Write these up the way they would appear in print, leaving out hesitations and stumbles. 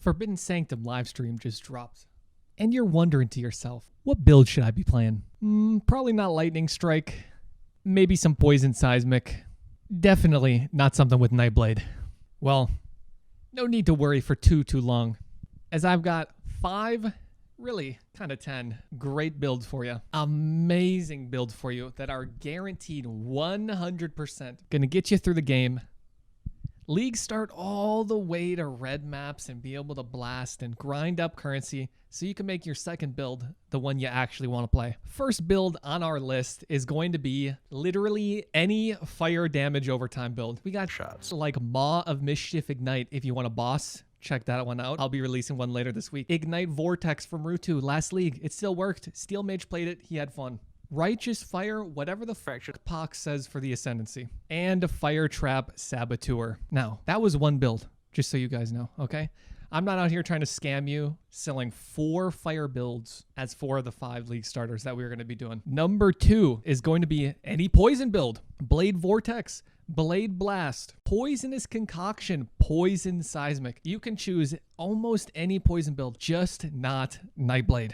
Forbidden Sanctum livestream just dropped. And you're wondering to yourself, what build should I be playing? Probably not Lightning Strike. Maybe some Poison Seismic. Definitely not something with Nightblade. Well, no need to worry for too long, as I've got 5, really kind of 10 great builds for you. Amazing builds for you that are guaranteed 100% gonna get you through the game. Leagues start all the way to red maps and be able to blast and grind up currency so you can make your second build the one you actually want to play. First build on our list is going to be literally any fire damage overtime build. We got shots like Maw of Mischief Ignite if you want a boss. Check that one out. I'll be releasing one later this week. Ignite Vortex from Ruetoo. Last league, it still worked. Steel Mage played it. He had fun. Righteous Fire, whatever the phox says for the Ascendancy. And Fire Trap Saboteur. Now, that was one build, just so you guys know, okay? I'm not out here trying to scam you, selling 4 fire builds as 4 of the 5 league starters that we're going to be doing. Number 2 is going to be any poison build. Blade Vortex, Blade Blast, Poisonous Concoction, Poison Seismic. You can choose almost any poison build, just not Nightblade.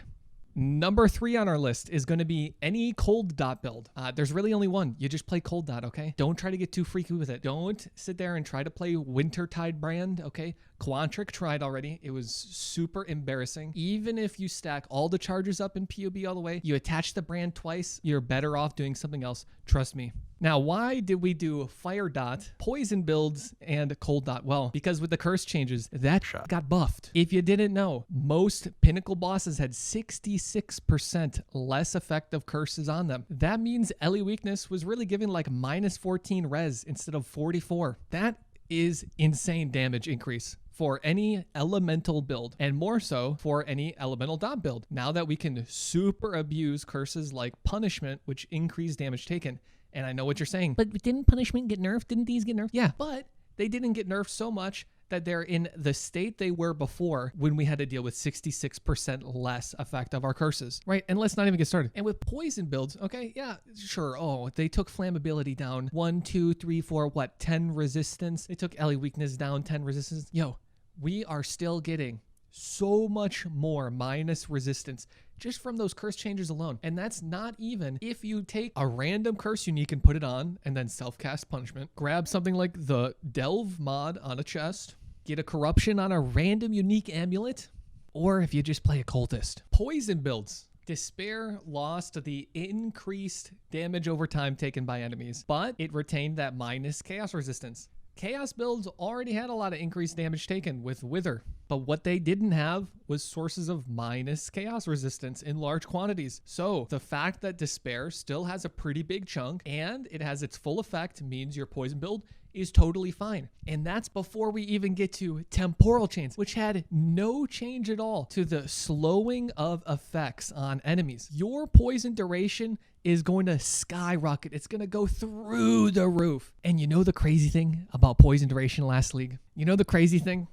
Number 3 on our list is going to be any cold dot build. There's really only one. You just play cold dot, okay? Don't try to get too freaky with it. Don't sit there and try to play Wintertide brand, okay? Quantric tried already. It was super embarrassing. Even if you stack all the charges up in POB all the way, you attach the brand twice, you're better off doing something else. Trust me. Now, why did we do fire dot, poison builds, and cold dot? Well, because with the curse changes, that got buffed. If you didn't know, most pinnacle bosses had 66% less effective curses on them. That means Ellie Weakness was really giving like minus 14 res instead of 44. That is insane damage increase for any elemental build, and more so for any elemental dot build. Now that we can super abuse curses like punishment, which increase damage taken. And I know what you're saying, but didn't punishment get nerfed? Didn't these get nerfed? Yeah, but they didn't get nerfed so much that they're in the state they were before when we had to deal with 66% less effect of our curses, right? And let's not even get started. And with poison builds, okay, yeah, sure. Oh, they took flammability down 1, 2, 3, 4, 10 resistance. They took Ellie Weakness down 10 resistance. Yo, we are still getting so much more minus resistance just from those curse changes alone. And that's not even if you take a random curse unique and put it on and then self-cast punishment, grab something like the Delve mod on a chest, get a corruption on a random unique amulet, or if you just play a cultist. Poison builds. Despair lost the increased damage over time taken by enemies, but it retained that minus chaos resistance. Chaos builds already had a lot of increased damage taken with Wither, but what they didn't have was sources of minus chaos resistance in large quantities. So the fact that Despair still has a pretty big chunk and it has its full effect means your poison build is totally fine. And that's before we even get to Temporal Chains, which had no change at all to the slowing of effects on enemies. Your poison duration is going to skyrocket. It's going to go through the roof. And you know the crazy thing about poison duration last league? You know the crazy thing?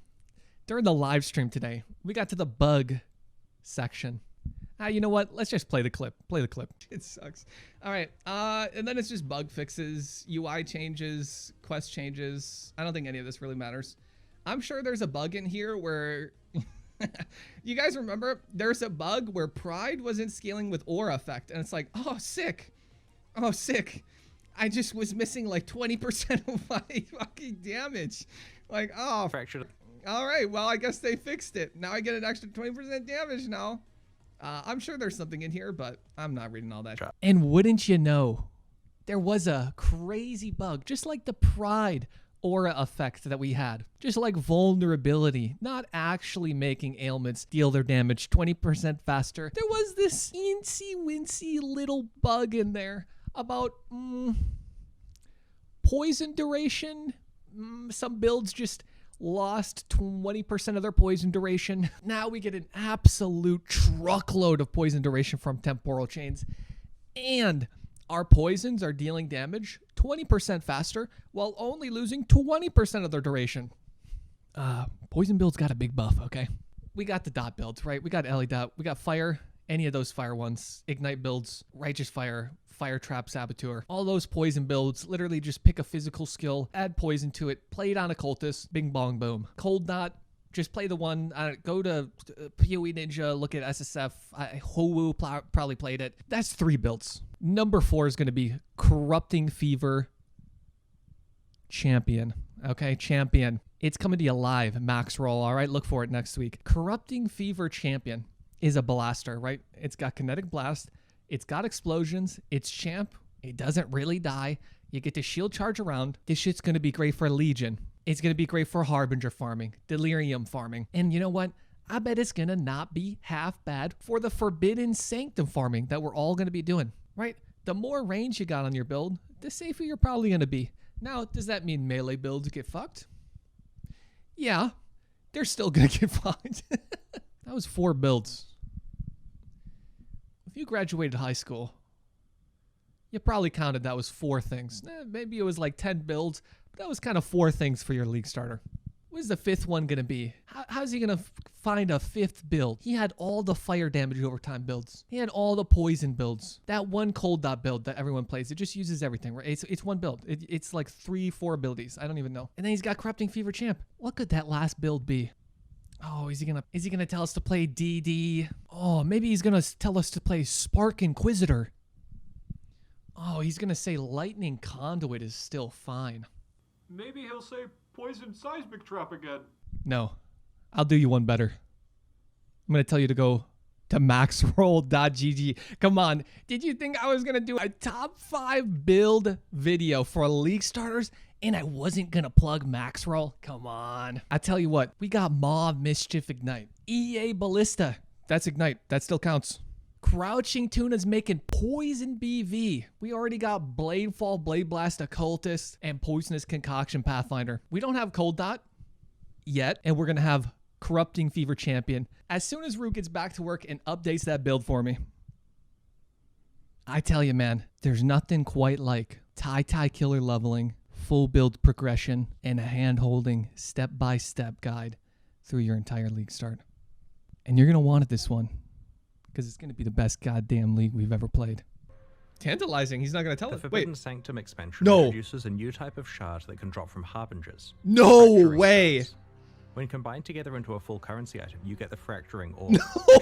During the live stream today, we got to the bug section. You know what? Let's just play the clip. Play the clip. It sucks. All right. And then it's just bug fixes, UI changes, quest changes. I don't think any of this really matters. I'm sure there's a bug in here where... You guys remember there's a bug where Pride wasn't scaling with aura effect, and it's like, oh, sick. Oh, sick. I just was missing like 20% of my fucking damage. Like, oh, fractured. All right, well, I guess they fixed it. Now I get an extra 20% damage now. I'm sure there's something in here, but I'm not reading all that. And wouldn't you know, there was a crazy bug, just like the Pride aura effect that we had. Just like vulnerability, not actually making ailments deal their damage 20% faster. There was this incy-wincy little bug in there about poison duration. Some builds just lost 20% of their poison duration. Now we get an absolute truckload of poison duration from Temporal Chains. And our poisons are dealing damage 20% faster while only losing 20% of their duration. Poison builds got a big buff, okay? We got the dot builds, right? We got Ellie dot, we got fire, any of those fire ones, ignite builds, righteous fire, fire trap saboteur. All those poison builds, literally just pick a physical skill, add poison to it, play it on a cultist, bing bong boom. Cold dot, Just play the one. Go to PoE Ninja, look at SSF. Howoo probably played it. That's 3 builds. Number 4 is going to be Corrupting Fever Champion. Okay, Champion. It's coming to you live, maxroll. All right, look for it next week. Corrupting Fever Champion is a blaster, right? It's got kinetic blast. It's got explosions. It's champ. It doesn't really die. You get to shield charge around. This shit's going to be great for Legion. It's going to be great for Harbinger farming, Delirium farming. And you know what? I bet it's going to not be half bad for the Forbidden Sanctum farming that we're all going to be doing, right? The more range you got on your build, the safer you're probably going to be. Now, does that mean melee builds get fucked? Yeah, they're still going to get fucked. That was 4 builds. If you graduated high school, you probably counted that was 4 things. Maybe it was like 10 builds, but that was kind of 4 things for your league starter. What is the 5th one going to be? How's he going to find a 5th build? He had all the fire damage over time builds. He had all the poison builds. That one cold dot build that everyone plays, it just uses everything, right? It's one build. It's like 3-4 abilities. I don't even know. And then he's got Corrupting Fever Champ. What could that last build be? Oh, is he gonna tell us to play DD? Oh, maybe he's gonna tell us to play Spark Inquisitor. Oh, he's gonna say Lightning Conduit is still fine. Maybe he'll say Poison Seismic Trap again. No, I'll do you one better. I'm gonna tell you to go to maxroll.gg. Come on, did you think I was gonna do a top 5 build video for league starters and I wasn't gonna plug maxroll? Come on. I tell you what, we got Mauve Mischief Ignite, EA Ballista, that's Ignite, that still counts. Crouching Tuna's making Poison BV. We already got Bladefall, Blade Blast, Occultist, and Poisonous Concoction Pathfinder. We don't have Cold Dot yet, and we're gonna have Corrupting Fever Champion as soon as Root gets back to work and updates that build for me. I tell you, man, there's nothing quite like tie killer leveling, full build progression, and a hand-holding step-by-step guide through your entire league start. And you're gonna want it this one, because it's gonna be the best goddamn league we've ever played. Tantalizing, he's not gonna tell us. The Forbidden Sanctum expansion No. introduces a new type of shard that can drop from Harbingers. No Fracturing way! shards. When combined together into a full currency item, you get the Fracturing Orb.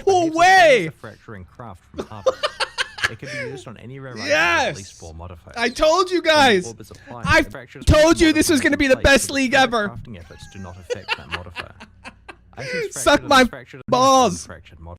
No way! The Fracturing Craft from Harvard. It can be used on any rare item with Yes! at least 4 modifiers. I told you When the guys! orb is applied, I the fractures told will you this was modify gonna be the place, best but league current ever. Crafting efforts do not affect that modifier. Items Suck fractured my and fractured and balls. unfractured mod-